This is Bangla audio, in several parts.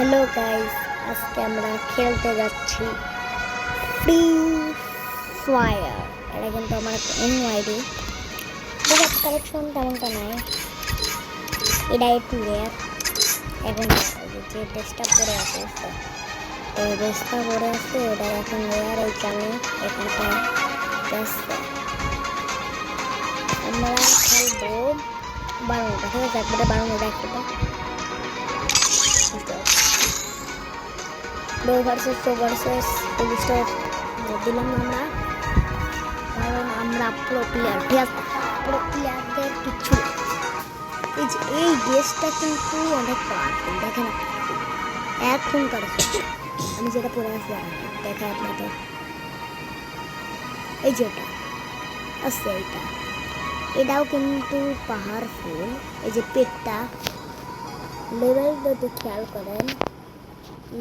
হ্যালো গাইস, আজকে আমরা খেলতে যাচ্ছি ফ্রি ফায়ার। এটা কিন্তু আমার অন্য আইডি, ঠিক কালেকশন তেমনটা নাই। এটা একটু রেয়ার। এখন যে ড্রেসটা পরে আছে, এই ড্রেসটা পরে আছে, এটা এখন রেয়ার। এই কারণে এখানটা আমরা খেলবো 12টা, ঠিক আছে? একবারে 12টা খেলবো। লো ভার্সেস প্রো ভার্সেস পুলিশটা দিলাম আমরা, কারণ আমরা প্রো প্লেয়ার, ঠিক আছে? প্রো প্লেয়ারদের কিছু এই ড্রেসটা কিন্তু অনেক পাওয়ারফুল। দেখেন এখন কালেকশন আমি যেটা পরে আসি দেখা আপনাদের, এই যেটা আছে এটাও কিন্তু পাওয়ারফুল। এই যে পেটটা লেভেল যদি খেয়াল করেন,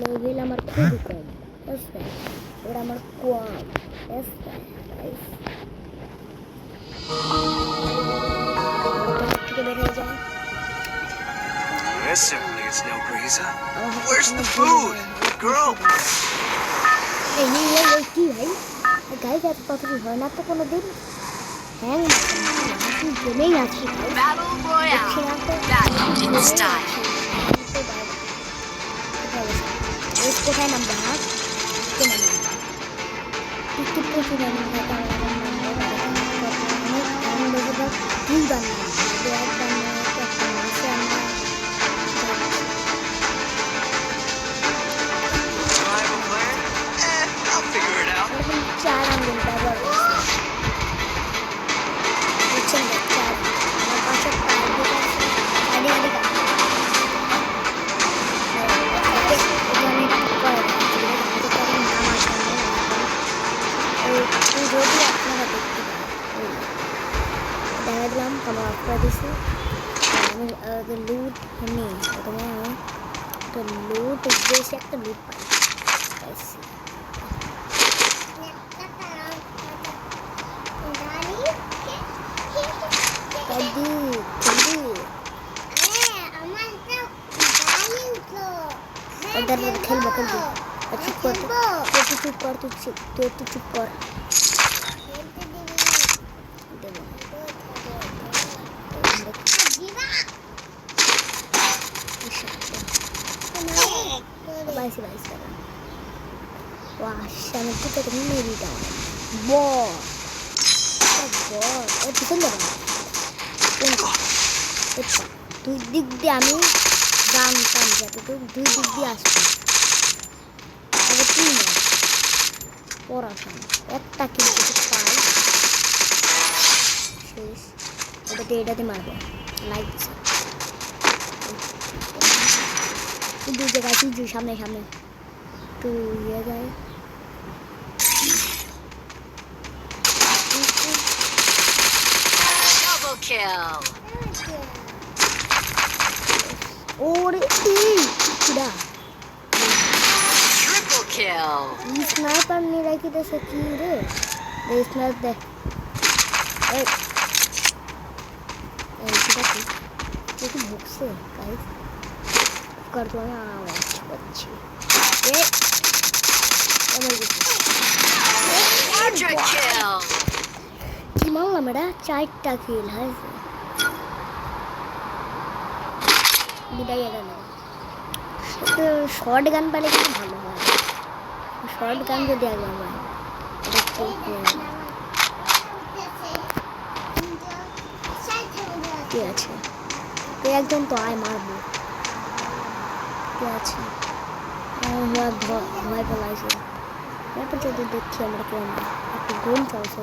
লেভেল আমার খুবই কম, বুঝতে ওরা আমার কম। বের হয়ে যায়। This simply is no breezer. Where's the food, girl? এই কি ভাই, গাইজ এত কথা কি হয় না তো কোনো দিন? হ্যাঁ গেমেই আছি ভাই, কোথায় নামবো? হ্যাঁ প্রচুর চার আঙ্গুল ব্যবহার করছি। বুঝছেন চার আমার পাশে যদি আপনারা দেখতে পান, দেখা দিলাম আমার আপনারা দিচ্ছি। আমি লুট নেই, প্রথমে আমি একটা লুট বেশি একটা লুট পাইছি। খেলবো চুপ কর, চুপ কর, তুই একটু চুপ কর। দুই দিক দিয়ে আমি জানতাম যাতে তো দুই দিক দিয়ে আসতাম। পড়াশোনা একটা কিন্তু পাই শেষ। এটাতে মারবো লাইক দুই জায়গায় তুই সামনে একটু ইয়ে যায়। ওরে স্নাইপার নিয়ে রাখি দেশে কি রে, স্নাইপ দেখ কি ভুগছে গাইস করবো না আওয়াজ পাচ্ছি। কি মারলাম এটা, 4টা কিল হয়েছে। বিদায় গেল। শর্ট গান পেলে কিন্তু ভালো হয়, শর্ট গান যদি আগে আমার কি আছে, একজন তো আয় মারবো। কি আছে ভয় পেলাইছে। তারপর যদি দেখছি আমরা কেউ একটা গোল চলছে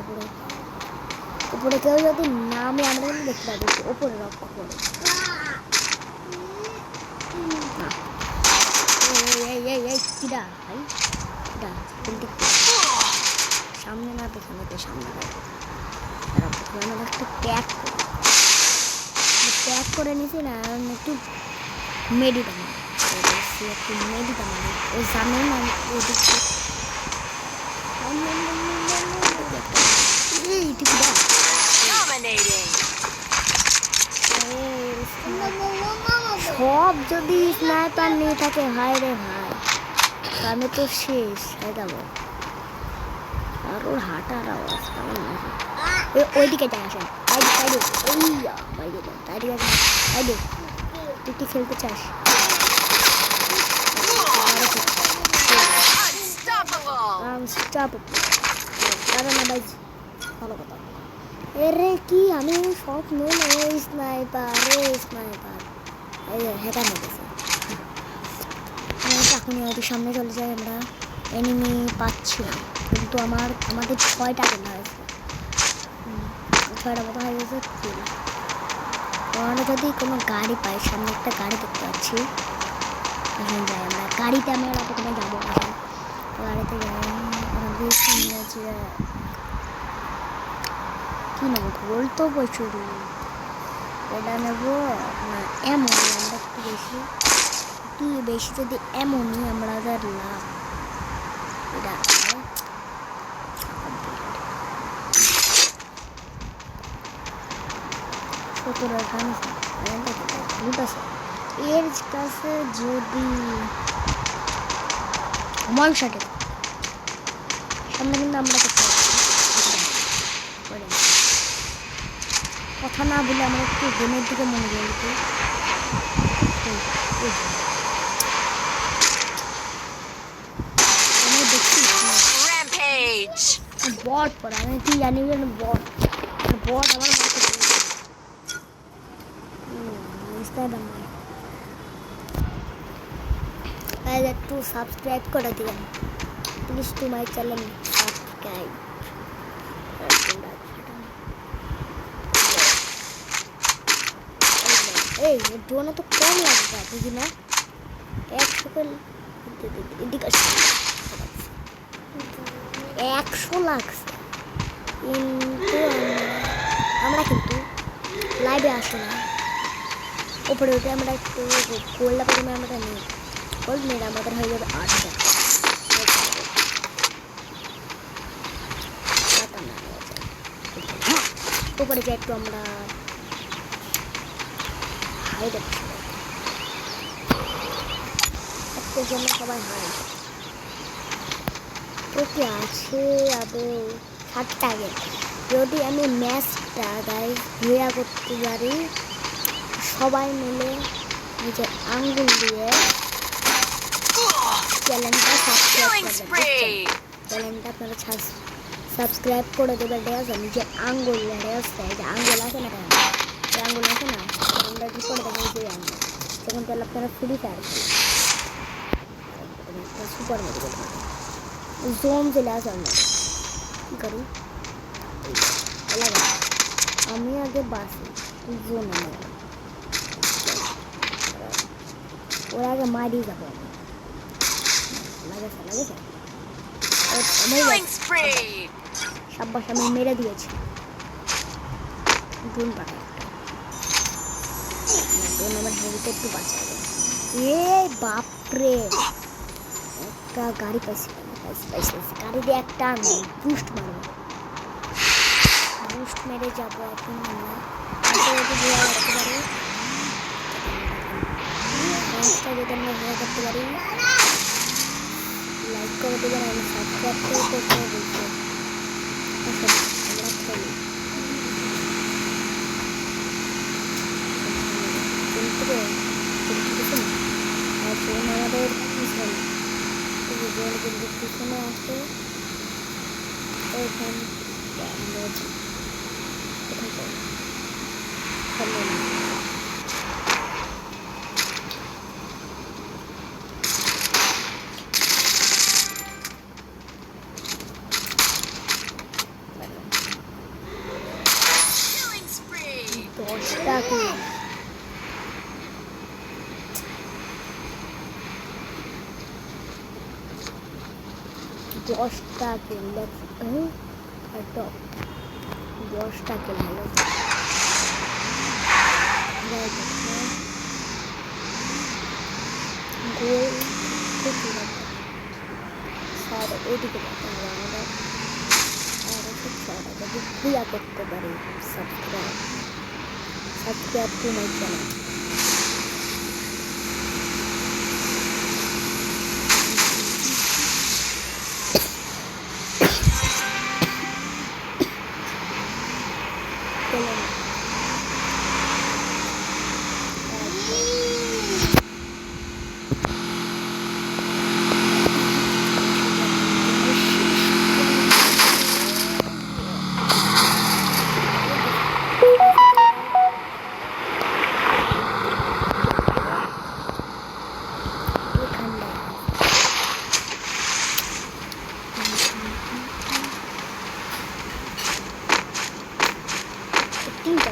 উপরে কেউ যদি নামে আমরা দেখতে পাবো ওপরে রক্ষ করে। সামনে না পেছনে, সামনে একটু প্যাক করে নিছি না, একটু মেডি বানাই, একটু মেডি বানাই ওই সামনে না ওদিকে সব যদি স্নাইপার নিয়ে থাকে, হায় রে ভাই, আমি তো শেষ হয়ে যাবো। আর ওর হাঁটার আওয়াজ কেমন নাকি? ওইদিকে যাই আসেন, তুই কি খেলতে চাস? দাঁড়া না ভাই, ভালো কথা। এরে কি আমি সব নেই স্নাইপার, এই হ্যাকার হয়ে গেছে। এখনই হয়তো সামনে চলে যাই, আমরা এনিমি পাচ্ছি না, কিন্তু আমাদের 6টা কিল হয়েছে, 6টা মতো হয়ে গেছে। আমরা যদি কোনো গাড়ি পাই, সামনে একটা গাড়ি দেখতে পাচ্ছি, এখন যাই আমরা গাড়িতে, আমরা প্রথমে যাবো, আসেন গাড়িতে যাই। কি নেবো, গোল তো প্রচুর, এটা নেবো না এমন, আমরা একটু বেশি যদি এমনই আমাদের লাভ। এটা এর কাছে যদি ওয়ান শটে সামনে, কিন্তু আমরা কথা না বলে আমরা একটু গেমের দিকে মনে করি। বট পড়া, আমি কি জানি বট আমার মাথায় একটু সাবস্ক্রাইব করে দিবেন please two my channel, subscribe. এই ড্রোনে তো কম লাগবে, বুঝি না 100 এদিকে 100 লাগছে, কিন্তু আমরা কিন্তু লাইভে আসি না, উপরে উঠে আমরা একটু গোল্ডা পরিমাণে আমরা নিই, গোল্ড মেরে আমাদের হয়ে যাবে 8টা। উপরে যে একটু আমরা হাই দেখছি, একটু জন্য সবাই হাই ওকে আছে আদৌ 7টা আগে। যদি আমি ম্যাচটা গাইজ ক্লিয়ার করতে পারি, সবাই মিলে নিজের আঙ্গুল দিয়ে চ্যানেলটা আপনারা সাবস্ক্রাইব করে দেবেন, ঠিক আছে? নিজের আঙ্গুল আছে, যে আঙ্গুল আছে না, যে আঙ্গুল আছে না, আমরা কি করে দেবো, যে আঙ্গুল তখন তাহলে আপনারা free fire super medical zone চলে আসে, আমরা কী করি, আমি আগে বাসি জোনে ওরা আগে মারি যাবো, সাব্বাস আমি মেরে দিয়েছি, ড্রোন পাঠাই ড্রোন আমার হেলিতে একটু বাঁচাবে। এ বাপরে, একটা গাড়ি পাইছি, গাড়ি দিয়ে একটা বুস্ট মারবো, বুস্ট মেরে যাবো এখন আমরা করতে পারি, যদি আমরা ভয় করতে পারি, লাইক করে দেবেন, আমি সাবস্ক্রাইব করে করতে বলছি। আমরা খেলি আমাদের পিছনে আসে, ওইখান দশটা কিনলে একটা 10টা কিনলে গোল ওইদিকে যেতে হবে আমাদের, যদি ক্রিয়া করতে পারি subscribe to my channel.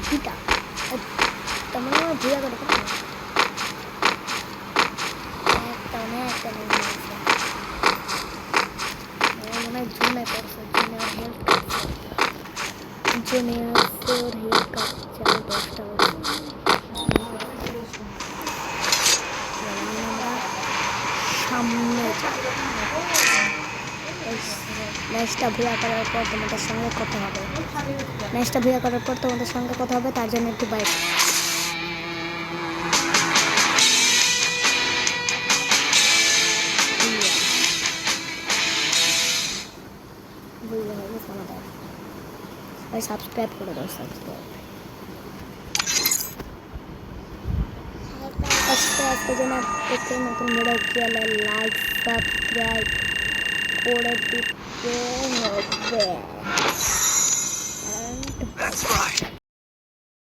Kita teman-teman dia ke depan নেক্সটটা ভিডিও করার পর তোমাদের সঙ্গে কথা হবে তার জন্য একটু বাইক সাবস্ক্রাইব করে দাও আজকে যেন প্রত্যেক নতুন ভিডিও গেলে লাইক সাবস্ক্রাইব করে দিতে হবে That's right.